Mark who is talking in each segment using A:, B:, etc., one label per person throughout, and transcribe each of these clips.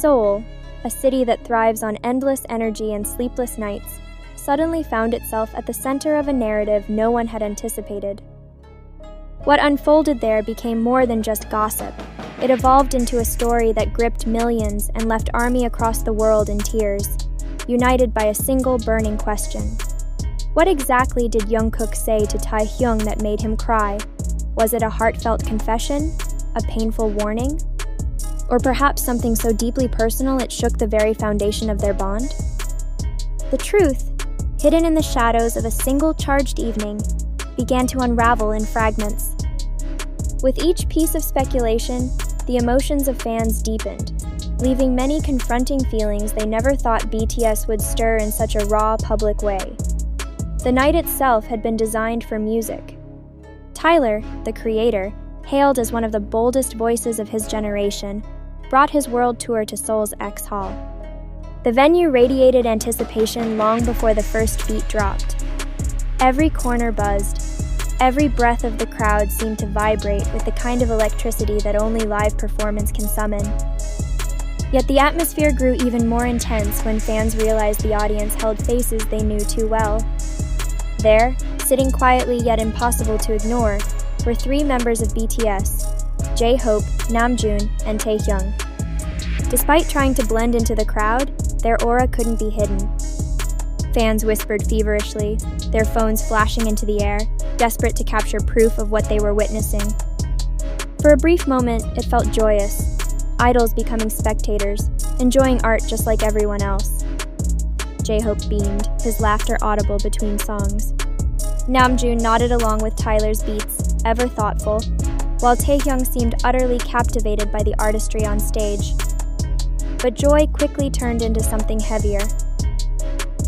A: Seoul, a city that thrives on endless energy and sleepless nights, suddenly found itself at the center of a narrative no one had anticipated. What unfolded there became more than just gossip. It evolved into a story that gripped millions and left ARMY across the world in tears, united by a single burning question. What exactly did JungkooK say to Taehyung that made him cry? Was it a heartfelt confession? A painful warning? Or perhaps something so deeply personal it shook the very foundation of their bond? The truth, hidden in the shadows of a single charged evening, began to unravel in fragments. With each piece of speculation, the emotions of fans deepened, leaving many confronting feelings they never thought BTS would stir in such a raw, public way. The night itself had been designed for music. Tyler, the creator, hailed as one of the boldest voices of his generation, brought his world tour to Seoul's X Hall. The venue radiated anticipation long before the first beat dropped. Every corner buzzed. Every breath of the crowd seemed to vibrate with the kind of electricity that only live performance can summon. Yet the atmosphere grew even more intense when fans realized the audience held faces they knew too well. There, sitting quietly yet impossible to ignore, were three members of BTS: J-Hope, Namjoon, and Taehyung. Despite trying to blend into the crowd, their aura couldn't be hidden. Fans whispered feverishly, their phones flashing into the air, desperate to capture proof of what they were witnessing. For a brief moment, it felt joyous, idols becoming spectators, enjoying art just like everyone else. J-Hope beamed, his laughter audible between songs. Namjoon nodded along with Tyler's beats, ever thoughtful, while Taehyung seemed utterly captivated by the artistry on stage. But joy quickly turned into something heavier.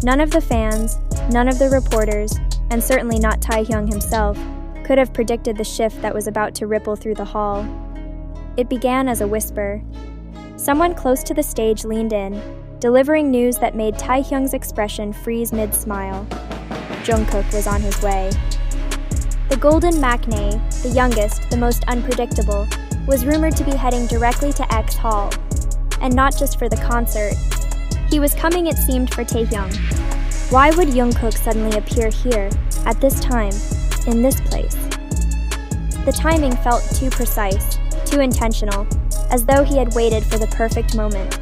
A: None of the fans, none of the reporters, and certainly not Taehyung himself, could have predicted the shift that was about to ripple through the hall. It began as a whisper. Someone close to the stage leaned in, delivering news that made Taehyung's expression freeze mid-smile. JungkooK was on his way. The Golden Maknae, the youngest, the most unpredictable, was rumored to be heading directly to X Hall. And not just for the concert. He was coming, it seemed, for Taehyung. Why would JungkooK suddenly appear here, at this time, in this place? The timing felt too precise, too intentional, as though he had waited for the perfect moment.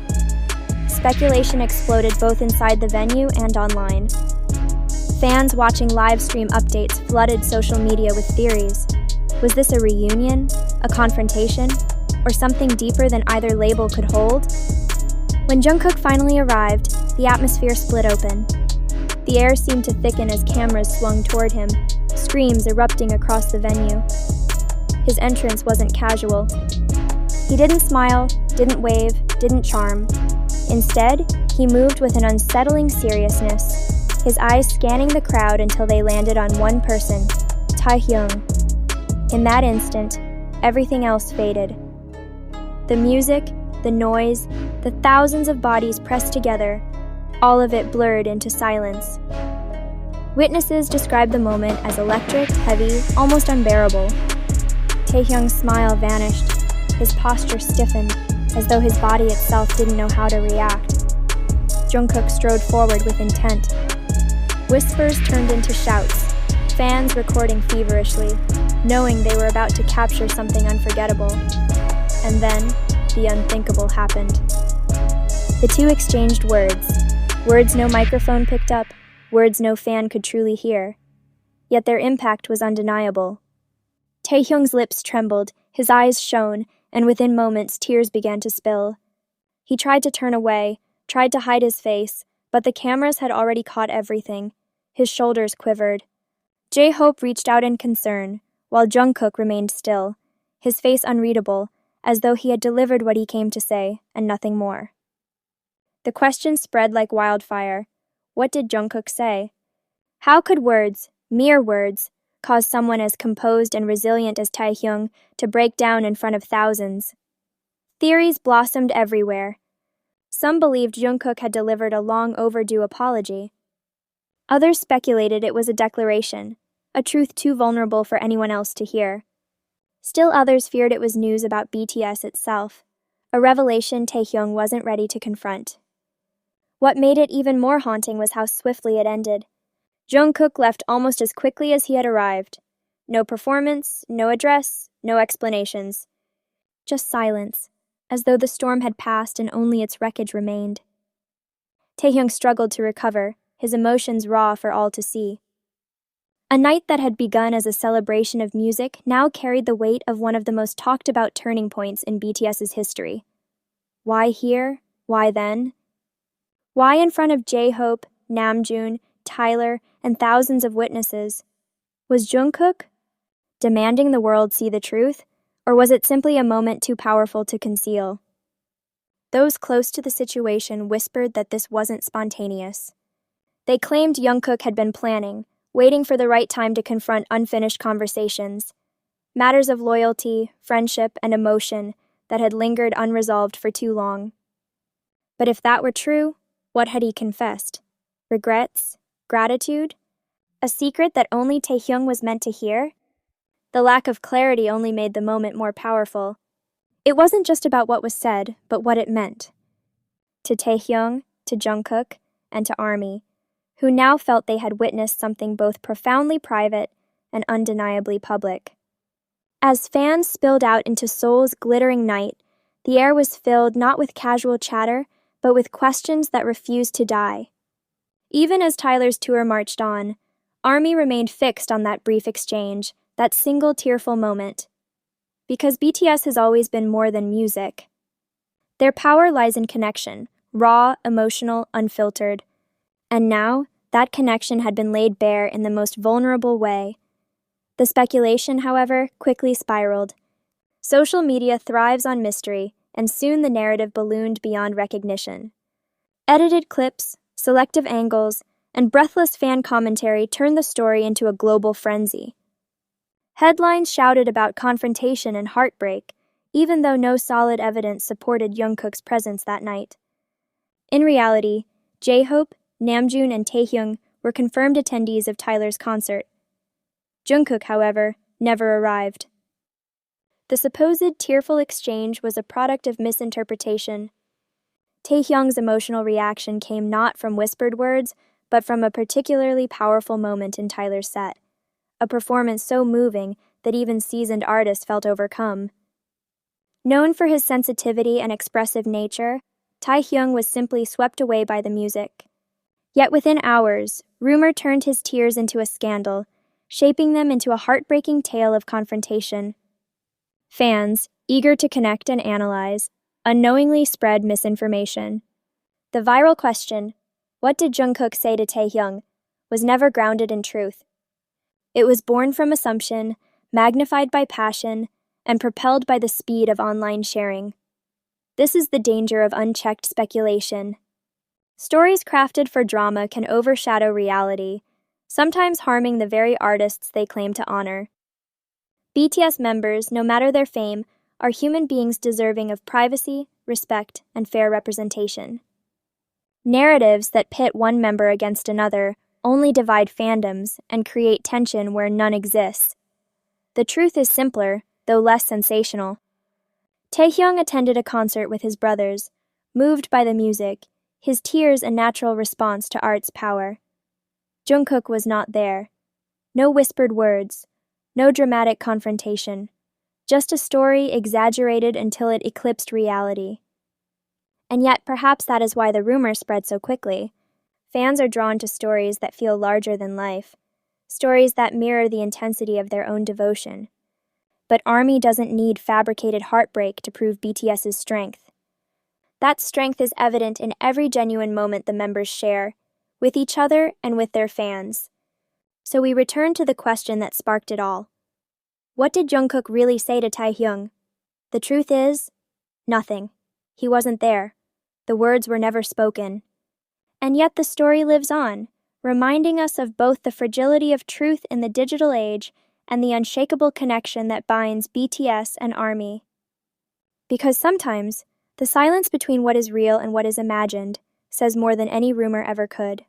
A: Speculation exploded both inside the venue and online. Fans watching live stream updates flooded social media with theories. Was this a reunion, a confrontation, or something deeper than either label could hold? When JungkooK finally arrived, the atmosphere split open. The air seemed to thicken as cameras swung toward him, screams erupting across the venue. His entrance wasn't casual. He didn't smile, didn't wave, didn't charm. Instead, he moved with an unsettling seriousness, his eyes scanning the crowd until they landed on one person, Taehyung. In that instant, everything else faded. The music, the noise, the thousands of bodies pressed together, all of it blurred into silence. Witnesses described the moment as electric, heavy, almost unbearable. Taehyung's smile vanished, his posture stiffened, as though his body itself didn't know how to react. JungkooK strode forward with intent. Whispers turned into shouts, fans recording feverishly, knowing they were about to capture something unforgettable. And then, the unthinkable happened. The two exchanged words no microphone picked up, words no fan could truly hear. Yet their impact was undeniable. Taehyung's lips trembled, his eyes shone, and within moments tears began to spill. He tried to turn away, tried to hide his face, but the cameras had already caught everything. His shoulders quivered. J-Hope reached out in concern, while JungkooK remained still, his face unreadable, as though he had delivered what he came to say, and nothing more. The question spread like wildfire. What did JungkooK say? How could words, mere words, cause someone as composed and resilient as Taehyung to break down in front of thousands? Theories blossomed everywhere. Some believed JungkooK had delivered a long overdue apology. Others speculated it was a declaration, a truth too vulnerable for anyone else to hear. Still others feared it was news about BTS itself, a revelation Taehyung wasn't ready to confront. What made it even more haunting was how swiftly it ended. JungkooK left almost as quickly as he had arrived. No performance, no address, no explanations. Just silence, as though the storm had passed and only its wreckage remained. Taehyung struggled to recover, his emotions raw for all to see. A night that had begun as a celebration of music now carried the weight of one of the most talked-about turning points in BTS's history. Why here? Why then? Why in front of J-Hope, Namjoon, Tyler, and thousands of witnesses? Was JungkooK demanding the world see the truth, or was it simply a moment too powerful to conceal? Those close to the situation whispered that this wasn't spontaneous. They claimed JungkooK had been planning, waiting for the right time to confront unfinished conversations, matters of loyalty, friendship, and emotion that had lingered unresolved for too long. But if that were true, what had he confessed? Regrets? Gratitude? A secret that only Taehyung was meant to hear? The lack of clarity only made the moment more powerful. It wasn't just about what was said, but what it meant. To Taehyung, to JungkooK, and to ARMY, who now felt they had witnessed something both profoundly private and undeniably public. As fans spilled out into Seoul's glittering night, the air was filled not with casual chatter, but with questions that refused to die. Even as Tyler's tour marched on, ARMY remained fixed on that brief exchange, that single tearful moment. Because BTS has always been more than music. Their power lies in connection, raw, emotional, unfiltered. And now, that connection had been laid bare in the most vulnerable way. The speculation, however, quickly spiraled. Social media thrives on mystery, and soon the narrative ballooned beyond recognition. Edited clips, selective angles, and breathless fan commentary turned the story into a global frenzy. Headlines shouted about confrontation and heartbreak, even though no solid evidence supported JungKook's presence that night. In reality, J-Hope, Namjoon, and Taehyung were confirmed attendees of Tyler's concert. JungKook, however, never arrived. The supposed tearful exchange was a product of misinterpretation. Taehyung's emotional reaction came not from whispered words, but from a particularly powerful moment in Tyler's set. A performance so moving that even seasoned artists felt overcome. Known for his sensitivity and expressive nature, Taehyung was simply swept away by the music. Yet within hours, rumor turned his tears into a scandal, shaping them into a heartbreaking tale of confrontation. Fans, eager to connect and analyze, unknowingly spread misinformation. The viral question, "What did JungKook say to Taehyung?" was never grounded in truth. It was born from assumption, magnified by passion, and propelled by the speed of online sharing. This is the danger of unchecked speculation. Stories crafted for drama can overshadow reality, sometimes harming the very artists they claim to honor. BTS members, no matter their fame, are human beings deserving of privacy, respect, and fair representation. Narratives that pit one member against another only divide fandoms and create tension where none exists. The truth is simpler, though less sensational. Taehyung attended a concert with his brothers, moved by the music, his tears a natural response to art's power. JungKook was not there. No whispered words, no dramatic confrontation, just a story exaggerated until it eclipsed reality. And yet perhaps that is why the rumor spread so quickly. Fans are drawn to stories that feel larger than life, stories that mirror the intensity of their own devotion. But ARMY doesn't need fabricated heartbreak to prove BTS's strength. That strength is evident in every genuine moment the members share, with each other and with their fans. So we return to the question that sparked it all. What did JungKook really say to Taehyung? The truth is, nothing. He wasn't there. The words were never spoken. And yet the story lives on, reminding us of both the fragility of truth in the digital age and the unshakable connection that binds BTS and ARMY. Because sometimes, the silence between what is real and what is imagined says more than any rumor ever could.